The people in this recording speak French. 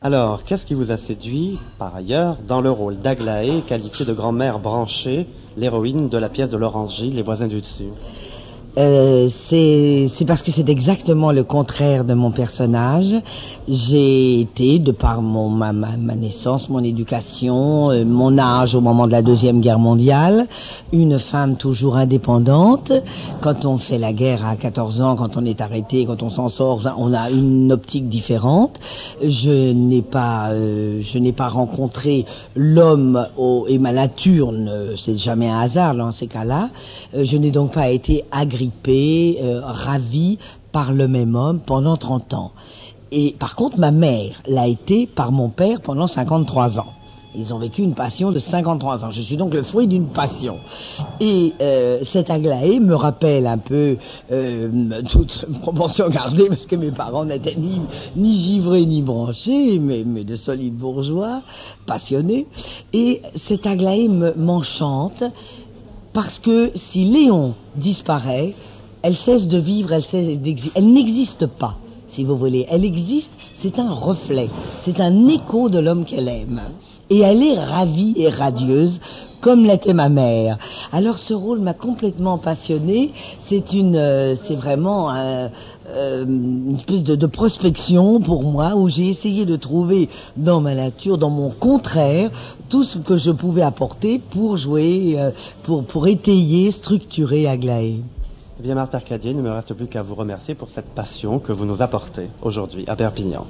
Alors, qu'est-ce qui vous a séduit, par ailleurs, dans le rôle d'Aglaé, qualifiée de grand-mère branchée, l'héroïne de la pièce de Laurence Gilles, Les voisins du dessus? C'est parce que c'est exactement le contraire de mon personnage. J'ai été, de par ma naissance, mon éducation, mon âge au moment de la Deuxième Guerre mondiale, une femme toujours indépendante. Quand on fait la guerre à 14 ans, quand on est arrêté, quand on s'en sort, on a une optique différente. Je n'ai pas rencontré l'homme et ma nature, c'est jamais un hasard dans ces cas-là. Je n'ai donc pas été agrippée, ravie par le même homme pendant 30 ans. Et par contre, ma mère l'a été par mon père pendant 53 ans. Ils ont vécu une passion de 53 ans. Je suis donc le fruit d'une passion. Et cette Aglaé me rappelle un peu, toute proportion gardée, parce que mes parents n'étaient ni givrés ni branchés, mais de solides bourgeois, passionnés. Et cette Aglaé m'enchante, parce que si Léon disparaît, elle cesse de vivre, elle n'existe pas, si vous voulez. Elle existe, c'est un reflet, c'est un écho de l'homme qu'elle aime. Et elle est ravie et radieuse, comme l'était ma mère. Alors ce rôle m'a complètement passionnée. C'est vraiment une espèce de prospection pour moi, où j'ai essayé de trouver dans ma nature, dans mon contraire, tout ce que je pouvais apporter pour jouer, pour étayer, structurer Aglaé. Eh bien, Marthe Mercadier, il ne me reste plus qu'à vous remercier pour cette passion que vous nous apportez aujourd'hui à Perpignan.